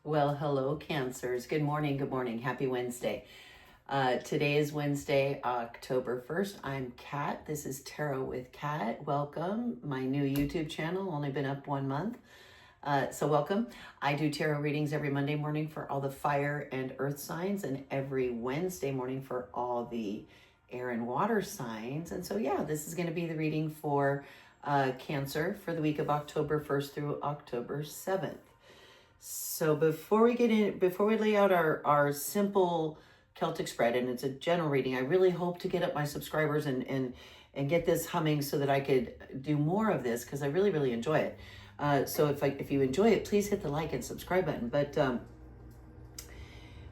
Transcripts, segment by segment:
Well, hello, Cancers. Good morning. Good morning. Happy Wednesday. Today is Wednesday, October 1st. I'm Kat. This is Tarot with Kat. Welcome. My new YouTube channel, only been up 1 month. So welcome. I do tarot readings every Monday morning for all the fire and earth signs and every Wednesday morning for all the air and water signs. And so, yeah, this is going to be the reading for Cancer for the week of October 1st through October 7th. So before we lay out our simple Celtic spread, and it's a general reading, I really hope to get up my subscribers and get this humming so that I could do more of this, because I really, really enjoy it. So if you enjoy it, please hit the like and subscribe button. But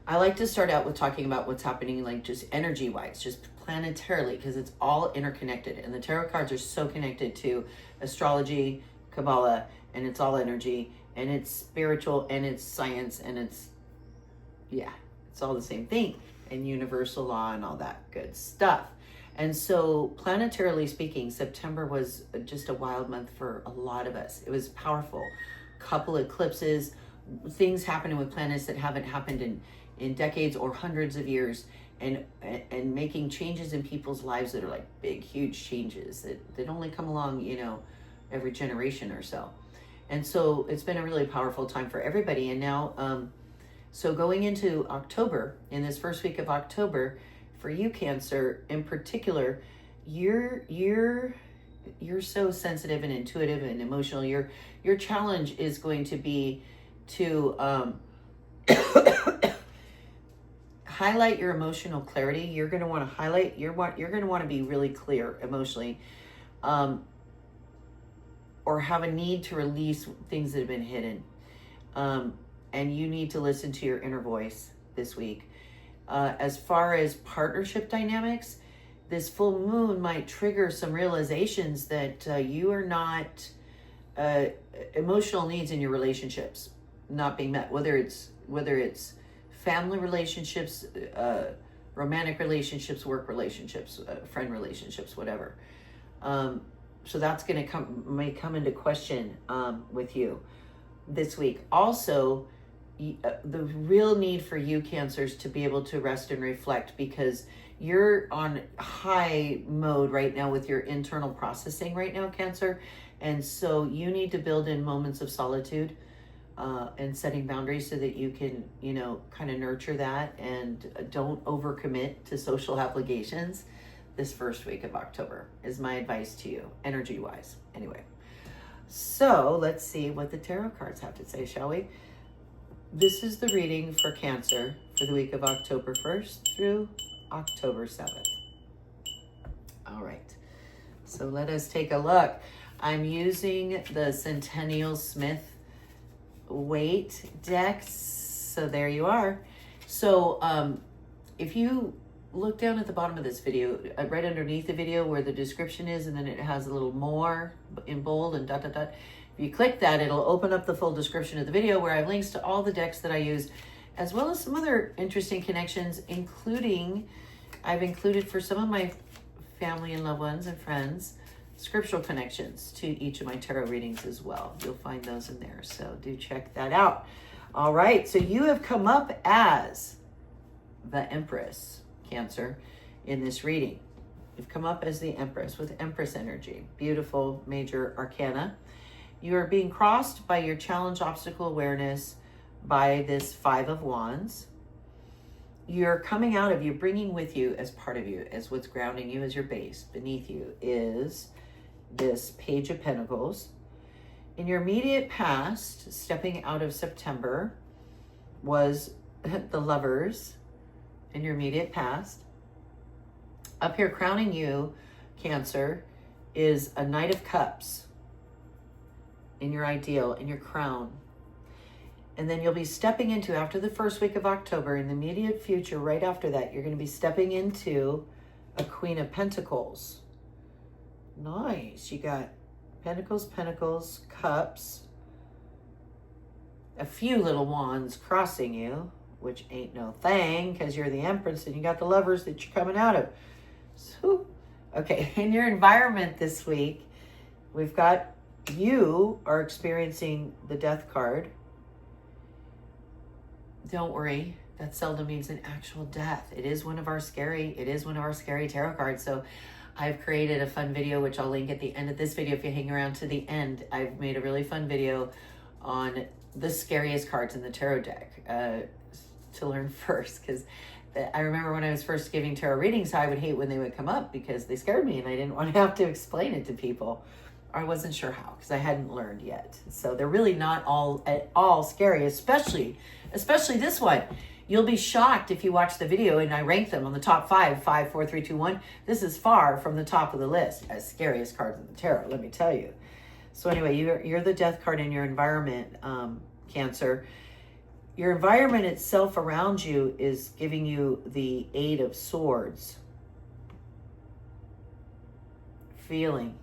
I like to start out with talking about what's happening, like just energy-wise, just planetarily, because it's all interconnected. And the tarot cards are so connected to astrology, Kabbalah, and it's all energy. And it's spiritual, and it's science, and it's all the same thing, and universal law and all that good stuff. And so planetarily speaking, September was just a wild month for a lot of us. It was powerful. Couple eclipses, things happening with planets that haven't happened in decades or hundreds of years, and making changes in people's lives that are like big, huge changes that only come along, every generation or so. And so it's been a really powerful time for everybody. And now, so going into October, in this first week of October, for you, Cancer, in particular, you're so sensitive and intuitive and emotional. Your challenge is going to be to highlight your emotional clarity. You're going to want to highlight, you're going to want to be really clear emotionally. Or have a need to release things that have been hidden. And you need to listen to your inner voice this week. As far as partnership dynamics, this full moon might trigger some realizations that you are not, emotional needs in your relationships not being met, whether it's family relationships, romantic relationships, work relationships, friend relationships, whatever. So that's going to may come into question with you this week. Also, the real need for you, Cancers, to be able to rest and reflect, because you're on high mode right now with your internal processing right now, Cancer. And so you need to build in moments of solitude and setting boundaries so that you can, kind of nurture that, and don't overcommit to social obligations. This first week of October is my advice to you, energy-wise. Anyway, so let's see what the tarot cards have to say, shall we? This is the reading for Cancer for the week of October 1st through October 7th. All right, so let us take a look. I'm using the Centennial Smith weight decks, so there you are. So if you look down at the bottom of this video, right underneath the video where the description is, and then it has a little more in bold and ... If you click that, it'll open up the full description of the video where I have links to all the decks that I use, as well as some other interesting connections, including, I've included for some of my family and loved ones and friends, scriptural connections to each of my tarot readings as well. You'll find those in there, so do check that out. All right, so you have come up as the Empress, Cancer, in this reading. You've come up as the Empress with Empress energy. Beautiful major arcana. You are being crossed by your challenge obstacle awareness by this Five of Wands. You're coming out of, you're bringing with you as part of you, as what's grounding you as your base. Beneath you is this Page of Pentacles. In your immediate past, stepping out of September, was the Lovers. In your immediate past. Up here crowning you, Cancer, is a Knight of Cups in your ideal, in your crown. And then you'll be stepping into, after the first week of October, in the immediate future, right after that, you're going to be stepping into a Queen of Pentacles. Nice. You got Pentacles, Pentacles, Cups, a few little wands crossing you, which ain't no thing, because you're the Empress and you got the Lovers that you're coming out of. So, okay, in your environment this week, we've got, you are experiencing the Death card. don't worry. That seldom means an actual death. It is one of our scary tarot cards. So I've created a fun video, which I'll link at the end of this video. If you hang around to the end, I've made a really fun video on the scariest cards in the tarot deck to learn first. Because I remember when I was first giving tarot readings, I would hate when they would come up because they scared me and I didn't want to have to explain it to people. I wasn't sure how because I hadn't learned yet. So they're really not at all scary, especially this one. You'll be shocked if you watch the video and I rank them on the top 5, 4, 3, 2, 1. This is far from the top of the list as scariest cards in the tarot, let me tell you. So anyway, you're the death card in your environment, Cancer. Your environment itself around you is giving you the 8 of Swords. Feeling.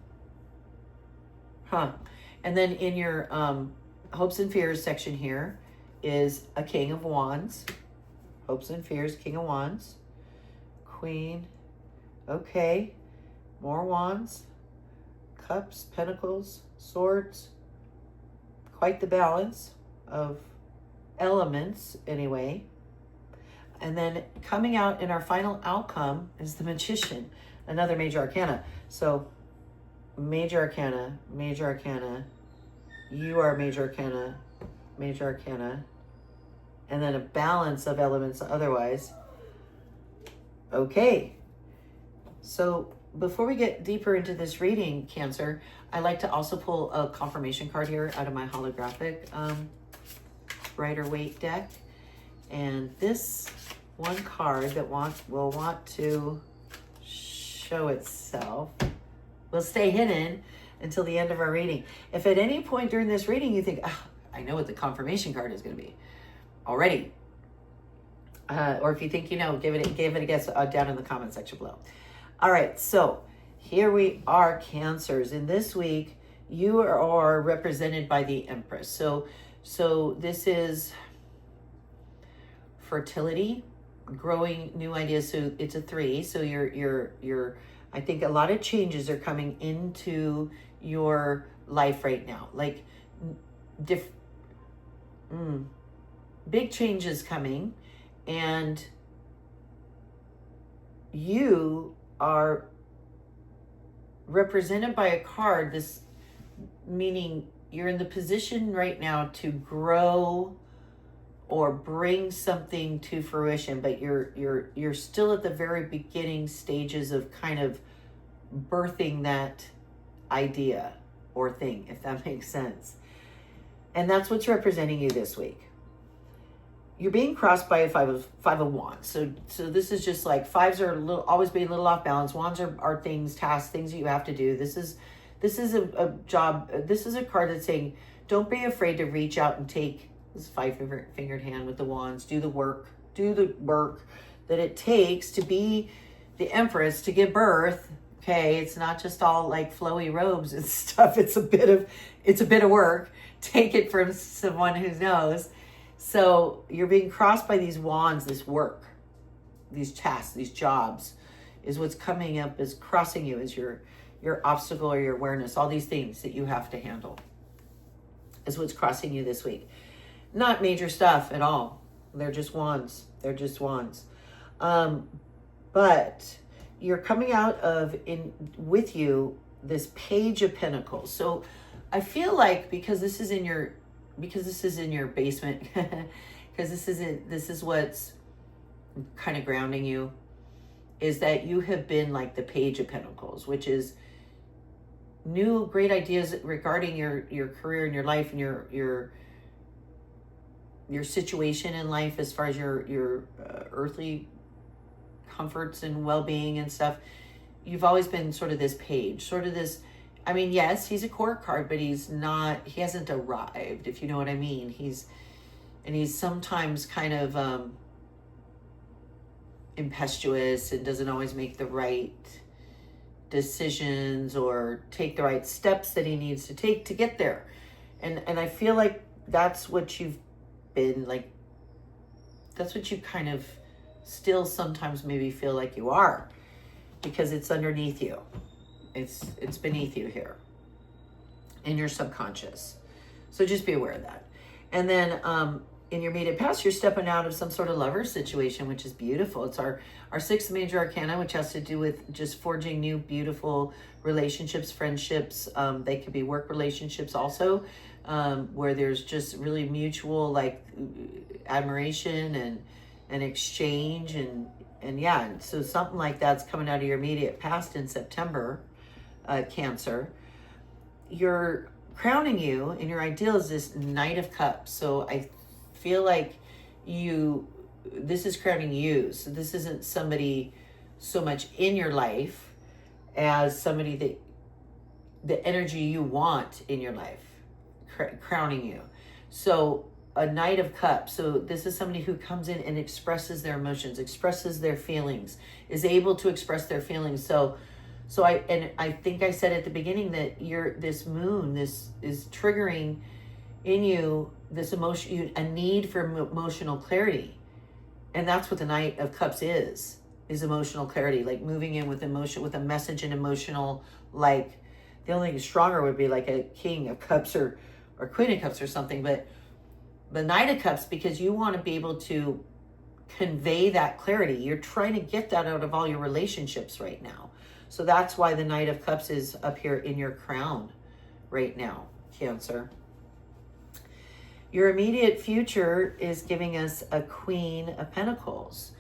And then in your hopes and fears section here is a King of Wands. Hopes and fears, King of Wands. Queen. Okay. More Wands. Cups, Pentacles, Swords. Quite the balance of elements anyway. And then coming out in our final outcome is the Magician, another major arcana. So major arcana, you are major arcana, and then a balance of elements otherwise. Okay, so before we get deeper into this reading, Cancer, I like to also pull a confirmation card here out of my holographic Rider-Waite deck. And this one card that will want to show itself will stay hidden until the end of our reading. If at any point during this reading you think, I know what the confirmation card is going to be already, or if you think you know, give it a guess down in the comment section below. All right, so here we are, Cancers. In this week, you are represented by the Empress. So this is fertility, growing new ideas. So it's a 3. So you're I think a lot of changes are coming into your life right now. Like big changes coming, and you are represented by a card, this meaning you're in the position right now to grow or bring something to fruition, but you're still at the very beginning stages of kind of birthing that idea or thing, if that makes sense. And that's what's representing you this week. You're being crossed by a five of wands. So this is just like, fives are always being a little off balance. Wands are things, tasks, things that you have to do. This is a job. This is a card that's saying, don't be afraid to reach out and take this 5-fingered hand with the wands. Do the work that it takes to be the Empress, to give birth. Okay, it's not just all like flowy robes and stuff. It's a bit of work. Take it from someone who knows. So you're being crossed by these wands, this work, these tasks, these jobs is what's coming up, is crossing you, is your obstacle or your awareness. All these things that you have to handle is what's crossing you this week. Not major stuff at all. They're just wands. But you're coming out of with you this Page of Pentacles. So I feel like because this is in your basement, because this is what's kind of grounding you, is that you have been like the Page of Pentacles, which is new great ideas regarding your career and your life and your situation in life as far as your earthly comforts and well-being and stuff. You've always been sort of this page, sort of this, I mean, yes, he's a court card, but he hasn't arrived, if you know what I mean. He's sometimes kind of impetuous and doesn't always make the right decisions or take the right steps that he needs to take to get there. And I feel like that's what you've been like, that's what you kind of still sometimes maybe feel like you are, because it's underneath you. It's beneath you here in your subconscious. So just be aware of that. And then in your immediate past, you're stepping out of some sort of lover situation, which is beautiful. It's our sixth major arcana, which has to do with just forging new, beautiful relationships, friendships. They could be work relationships also, where there's just really mutual like admiration and exchange and yeah. And so something like that's coming out of your immediate past in September, Cancer. You're crowning you, and your ideal is this Knight of Cups. So I feel like this is crowning you. So this isn't somebody so much in your life as somebody that the energy you want in your life, crowning you. So a Knight of Cups. So this is somebody who comes in and expresses their emotions, expresses their feelings, is able to express their feelings. So I think I said at the beginning that this moon, this is triggering in you this emotion, a need for emotional clarity. And that's what the Knight of Cups is emotional clarity, like moving in with emotion, with a message and emotional, like the only thing stronger would be like a King of Cups or Queen of Cups or something. But the Knight of Cups, because you want to be able to convey that clarity. You're trying to get that out of all your relationships right now. So that's why the Knight of Cups is up here in your crown right now, Cancer. Your immediate future is giving us a Queen of Pentacles.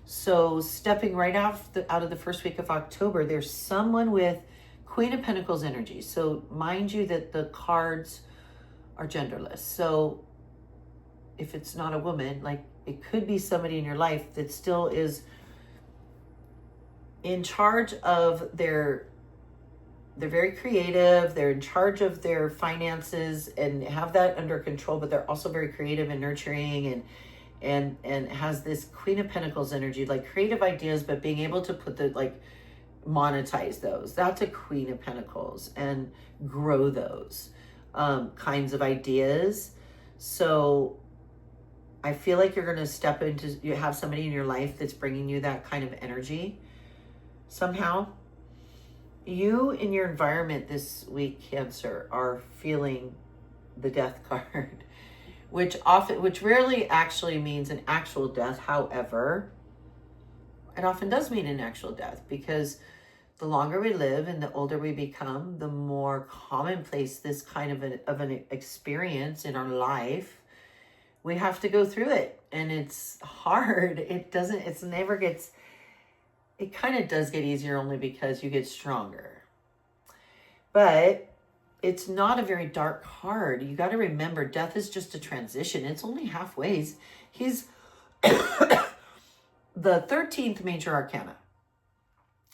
So stepping right out of the first week of October, there's someone with Queen of Pentacles energy. So mind you that the cards are genderless. So if it's not a woman, like it could be somebody in your life that still is in charge of they're very creative, they're in charge of their finances and have that under control, but they're also very creative and nurturing and has this Queen of Pentacles energy, like creative ideas, but being able to put monetize those. That's a Queen of Pentacles, and grow those kinds of ideas. So I feel like you're going to you have somebody in your life that's bringing you that kind of energy somehow. You in your environment this week, Cancer, are feeling the Death card, which rarely actually means an actual death. However, it often does mean an actual death, because the longer we live and the older we become, the more commonplace this kind of an experience in our life. We have to go through it, and it's hard. It kind of does get easier only because you get stronger. But it's not a very dark card. You got to remember, death is just a transition. It's only halfway. He's the 13th major arcana.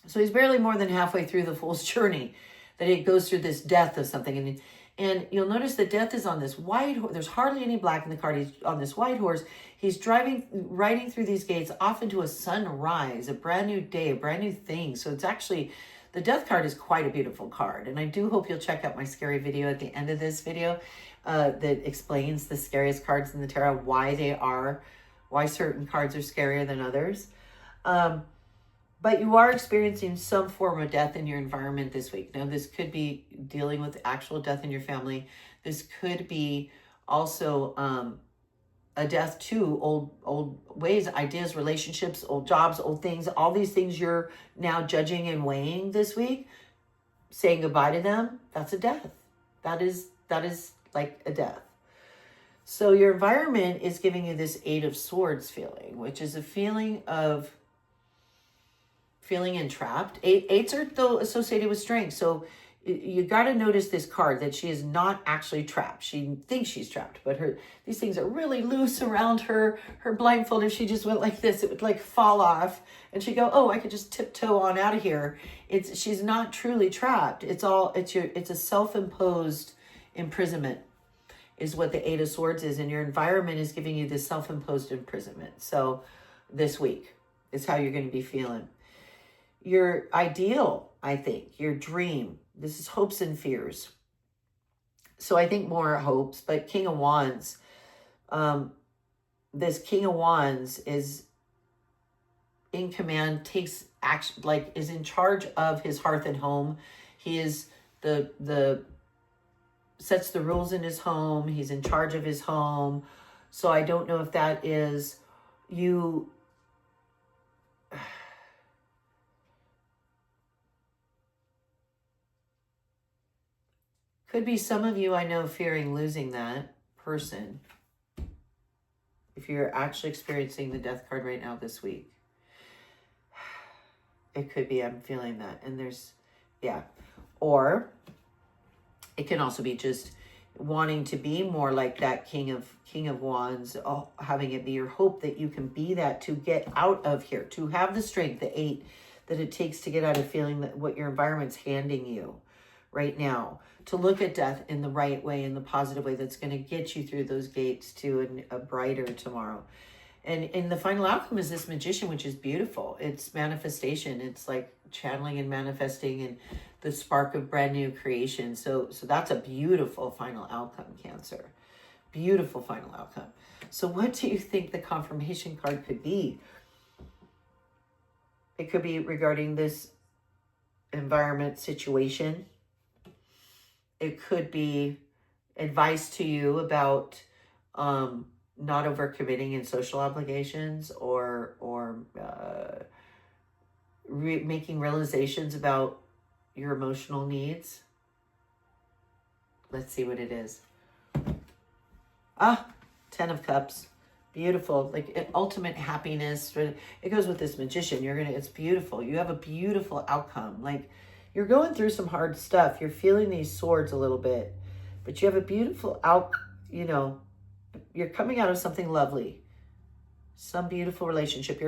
So he's barely more than halfway through the Fool's journey, that it goes through this death of something. And you'll notice that death is on this white horse. There's hardly any black in the card. He's on this white horse. He's riding through these gates off into a sunrise, a brand new day, a brand new thing. So it's actually, the Death card is quite a beautiful card. And I do hope you'll check out my scary video at the end of this video that explains the scariest cards in the tarot, why certain cards are scarier than others. But you are experiencing some form of death in your environment this week. Now, this could be dealing with actual death in your family. This could be also a death to old ways, ideas, relationships, old jobs, old things. All these things you're now judging and weighing this week, saying goodbye to them. That's a death. That is like a death. So your environment is giving you this Eight of Swords feeling, which is a feeling of feeling entrapped. Eights are though associated with strength. So you got to notice this card, that she is not actually trapped. She thinks she's trapped, but these things are really loose around her blindfold. If she just went like this, it would like fall off, and she'd go, oh, I could just tiptoe on out of here. She's not truly trapped. It's a self-imposed imprisonment is what the Eight of Swords is, and your environment is giving you this self-imposed imprisonment. So this week is how you're going to be feeling. Your ideal, I think, your dream, this is hopes and fears. So I think more hopes, but King of Wands, this King of Wands is in command, takes action, like is in charge of his hearth and home. He is sets the rules in his home. He's in charge of his home. So I don't know if that is you. Could be some of you I know fearing losing that person. If you're actually experiencing the death card right now this week. It could be, I'm feeling that. And there's, yeah. Or it can also be just wanting to be more like that King of Wands, having it be your hope that you can be that, to get out of here, to have the strength, the 8, that it takes to get out of feeling that what your environment's handing you right now, to look at death in the right way, in the positive way that's going to get you through those gates to a brighter tomorrow. And the final outcome is this Magician, which is beautiful. It's manifestation. It's like channeling and manifesting and the spark of brand new creation. So that's a beautiful final outcome, Cancer. Beautiful final outcome. So what do you think the confirmation card could be? It could be regarding this environment situation. It could be advice to you about not overcommitting in social obligations, or making realizations about your emotional needs. Let's see what it is. 10 of Cups. Beautiful, like ultimate happiness. It goes with this Magician. It's beautiful. You have a beautiful outcome. Like, you're going through some hard stuff. You're feeling these swords a little bit, but you have a beautiful you're coming out of something lovely, some beautiful relationship.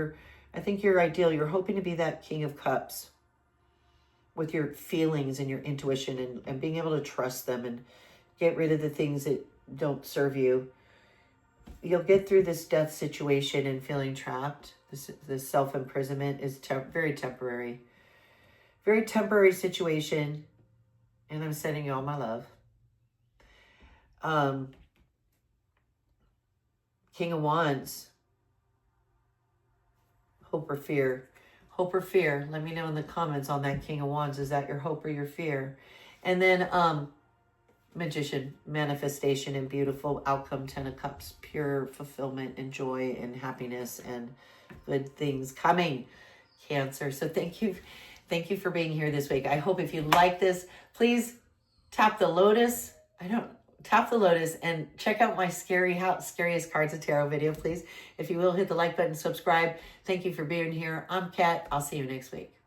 I think you're ideal. You're hoping to be that King of Cups with your feelings and your intuition, and being able to trust them and get rid of the things that don't serve you. You'll get through this death situation and feeling trapped. This self-imprisonment is very temporary. Very temporary situation. And I'm sending you all my love. King of Wands. Hope or fear? Hope or fear? Let me know in the comments on that King of Wands. Is that your hope or your fear? And then Magician, manifestation and beautiful outcome. 10 of Cups, pure fulfillment and joy and happiness and good things coming, Cancer. So thank you for being here this week. I hope if you like this, please tap the lotus. Tap the lotus and check out my scariest cards of tarot video, please. If you will, hit the like button, subscribe. Thank you for being here. I'm Kat. I'll see you next week.